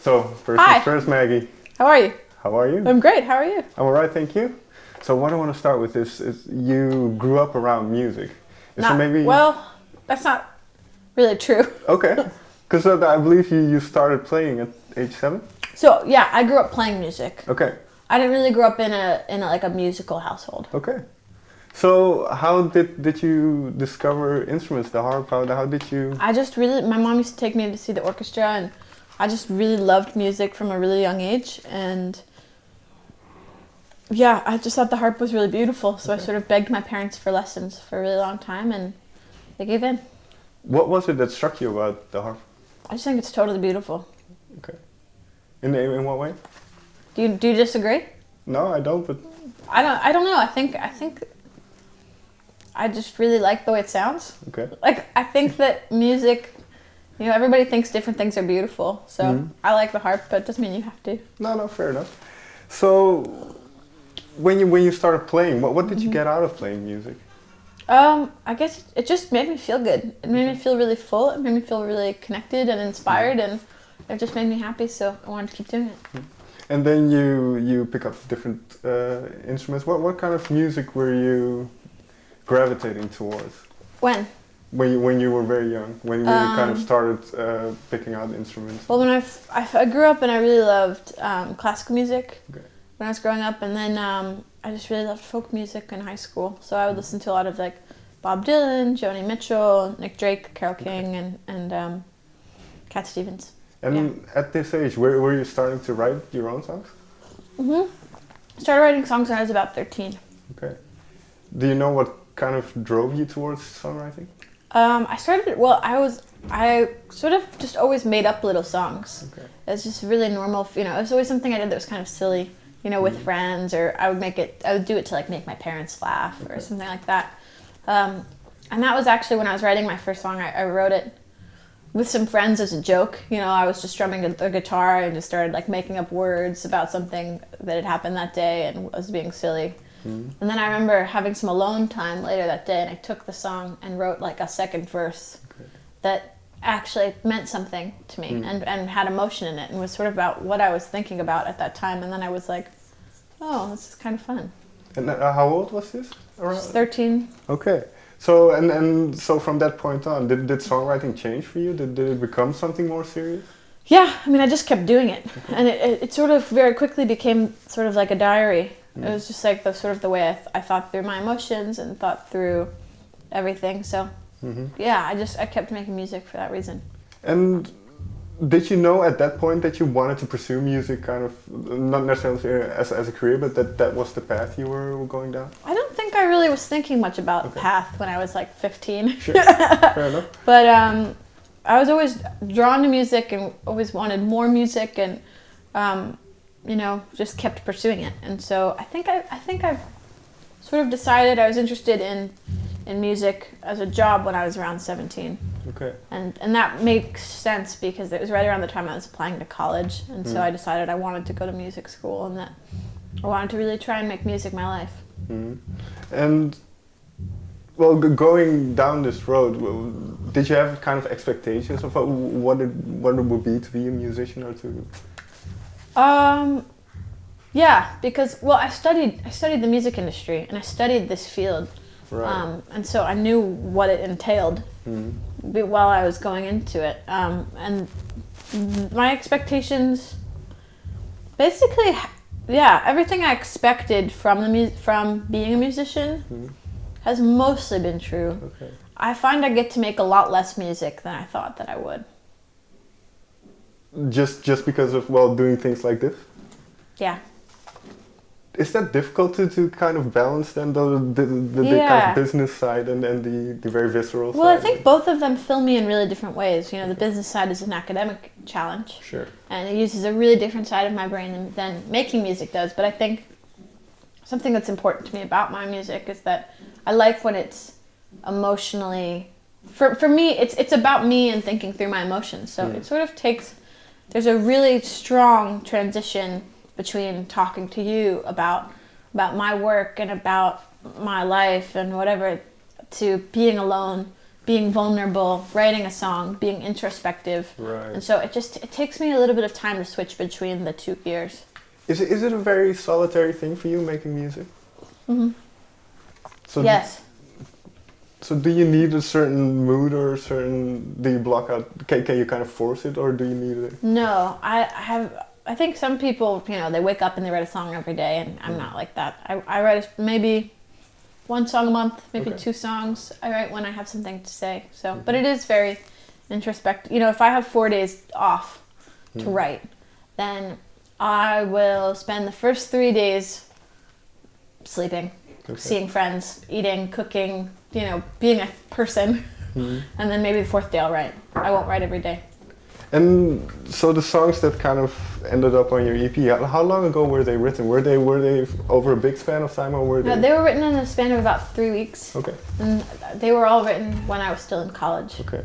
So, first Hi. things first, Maggie. How are you? How are you? I'm great. How are you? I'm alright, thank you. So, what I want to start with is you grew up around music. Is there maybe... Well, that's not really true. Okay. Because I believe you started playing at age 7? So yeah, I grew up playing music. Okay. I didn't really grow up in a musical household. Okay. So, how did you discover instruments, the harp? How did you... My mom used to take me to see the orchestra, and I just really loved music from a really young age. And yeah, I just thought the harp was really beautiful. So Okay. I sort of begged my parents for lessons for a really long time, and they gave in. What was it that struck you about the harp? I just think it's totally beautiful. Okay. In what way? Do you disagree? No, I don't, but... I don't know. I think I just really like the way it sounds. Okay. Like, I think that music, everybody thinks different things are beautiful. So I like the harp, but it doesn't mean you have to. No, fair enough. So, when you started playing, what did you get out of playing music? I guess it just made me feel good. It made me feel really full. It made me feel really connected and inspired, and it just made me happy. So I wanted to keep doing it. And then you pick up different instruments. What kind of music were you gravitating towards? When? When you were very young, when you kind of started picking out instruments. Well, when I grew up and I really loved classical music when I was growing up, and then I just really loved folk music in high school. So I would listen to a lot of like Bob Dylan, Joni Mitchell, Nick Drake, Carole King, and Cat Stevens. And at this age, were you starting to write your own songs? I started writing songs when I was about 13. Okay. Do you know what kind of drove you towards songwriting? I sort of just always made up little songs. Okay. It's just really normal, it was always something I did that was kind of silly, with friends, or I would do it to like make my parents laugh or something like that. And that was actually when I was writing my first song. I wrote it with some friends as a joke. I was just strumming the guitar and just started like making up words about something that had happened that day and was being silly. And then I remember having some alone time later that day, and I took the song and wrote like a second verse that actually meant something to me and had emotion in it and was sort of about what I was thinking about at that time. And then I was like, oh, this is kind of fun. And how old was this? Around? 13. Okay. So and so from that point on, did songwriting change for you? Did it become something more serious? Yeah, I just kept doing it, and it sort of very quickly became sort of like a diary. It was just like the way I thought through my emotions and thought through everything. So yeah, I kept making music for that reason. And did you know at that point that you wanted to pursue music, kind of not necessarily as a career, but that was the path you were going down? I don't think I really was thinking much about path when I was like 15. Sure, fair enough. But I was always drawn to music and always wanted more music, and just kept pursuing it. And so I think I've sort of decided I was interested in music as a job when I was around 17. Okay. And that makes sense because it was right around the time I was applying to college, and so I decided I wanted to go to music school and that I wanted to really try and make music my life. And well, going down this road, did you have kind of expectations of what it would be to be a musician or to? Yeah, because I studied the music industry and I studied this field, and so I knew what it entailed while I was going into it, and my expectations, basically, everything I expected from being a musician has mostly been true. Okay. I find I get to make a lot less music than I thought that I would. Just because of doing things like this? Yeah. Is that difficult to kind of balance then the kind of business side and the very visceral side? Well, I think both of them fill me in really different ways. The business side is an academic challenge. Sure. And it uses a really different side of my brain than making music does. But I think something that's important to me about my music is that I like when it's emotionally... For me, it's about me and thinking through my emotions. So it sort of there's a really strong transition between talking to you about my work and about my life and whatever, to being alone being vulnerable, writing a song, being introspective. Right. And so it takes me a little bit of time to switch between the two gears. Is it a very solitary thing for you, making music? Mm-hmm. So Yes. So do you need a certain mood or do you block out, can you kind of force it, or do you need it? No, I think some people, they wake up and they write a song every day, and I'm not like that. I write maybe one song a month, maybe 2 songs. I write when I have something to say. So, but it is very introspective. If I have 4 days off to write, then I will spend the first 3 days sleeping, seeing friends, eating, cooking, being a person. And then maybe the 4th day I'll write. I won't write every day. And so the songs that kind of ended up on your EP, how long ago were they written? Were they over a big span of time, or were they? No, they were written in a span of about 3 weeks. Okay. And they were all written when I was still in college. Okay.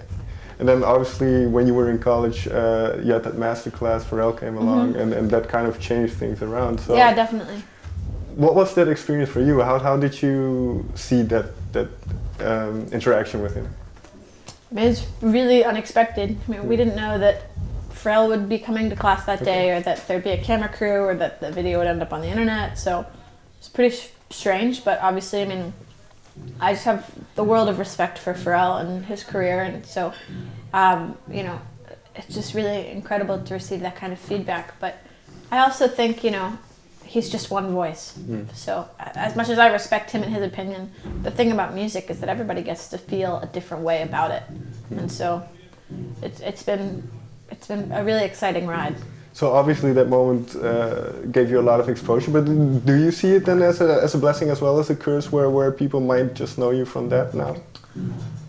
And then obviously when you were in college, you had that master class, Pharrell came along, and that kind of changed things around. So yeah, definitely. What was that experience for you? How did you see that interaction with him? It was really unexpected. I mean, we didn't know that Pharrell would be coming to class that day, or that there'd be a camera crew, or that the video would end up on the internet. So it's pretty strange, but obviously, I mean, I just have the world of respect for Pharrell and his career, and so, it's just really incredible to receive that kind of feedback. But I also think, he's just one voice. So as much as I respect him and his opinion, the thing about music is that everybody gets to feel a different way about it. And so it's been a really exciting ride. So obviously that moment gave you a lot of exposure, but do you see it then as a blessing as well as a curse, where people might just know you from that now?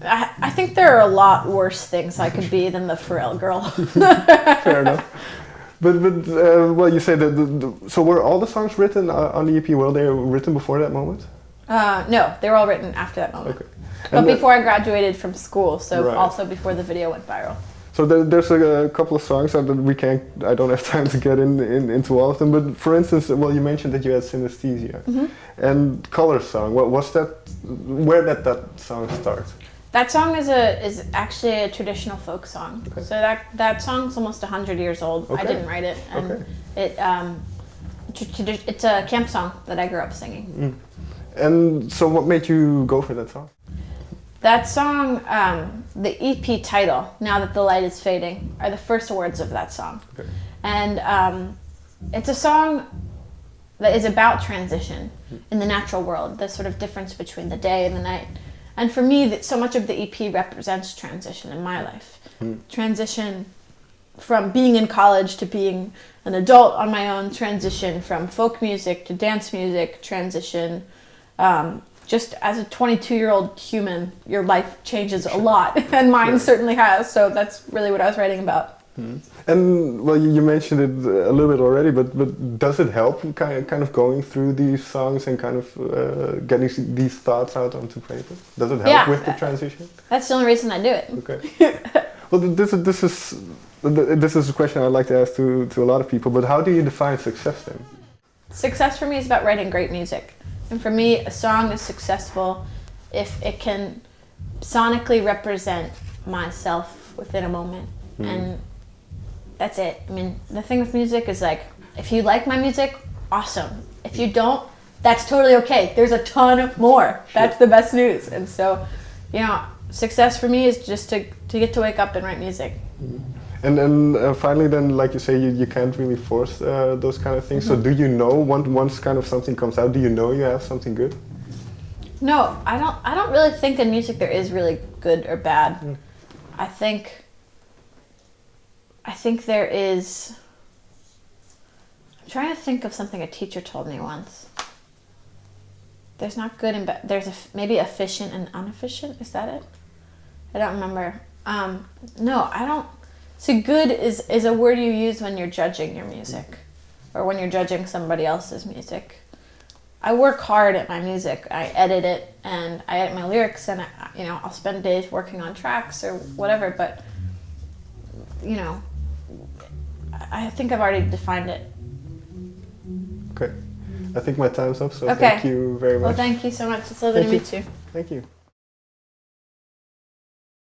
I think there are a lot worse things I could be than the Pharrell girl. Fair enough. But well, you say that. So were all the songs written on the EP? Were they written before that moment? No, they were all written after that moment. Okay. But before I graduated from school, so Right. also before the video went viral. So there's a couple of songs that I don't have time to get into all of them. But for instance, well, you mentioned that you had synesthesia, and Color Song. What was that? Where did that song start? That song is actually a traditional folk song. Okay. So that song's almost 100 years old. Okay. I didn't write it, and it's a camp song that I grew up singing. And so, what made you go for that song? That song, the EP title, "Now That the Light Is Fading," are the first words of that song. Okay. And it's a song that is about transition in the natural world, the sort of difference between the day and the night. And for me, so much of the EP represents transition in my life. Transition from being in college to being an adult on my own, transition from folk music to dance music, transition. Just as a 22-year-old human, your life changes a lot, and mine certainly has. So that's really what I was writing about. And well, you mentioned it a little bit already, but does it help kind of going through these songs and kind of getting these thoughts out onto paper? Does it help with the transition? That's the only reason I do it. Okay. Well, this is a question I'd like to ask to a lot of people. But how do you define success then? Success for me is about writing great music, and for me, a song is successful if it can sonically represent myself within a moment, and that's it. I mean, the thing with music is like, if you like my music, awesome. If you don't, that's totally okay. There's a ton of more. That's the best news. And so, success for me is just to get to wake up and write music. And then finally, then, like you say, you can't really force those kind of things. So do you know once kind of something comes out, do you know you have something good? No, I don't really think in music there is really good or bad. I think there is. I'm trying to think of something a teacher told me once. There's not good and bad. There's maybe efficient and inefficient. Is that it? I don't remember. No, I don't. See, good is a word you use when you're judging your music, or when you're judging somebody else's music. I work hard at my music. I edit it, and I edit my lyrics, and I'll spend days working on tracks or whatever. But I think I've already defined it. Okay. I think my time's up, so thank you very much. Well, thank you so much. It's lovely to meet you. Thank you.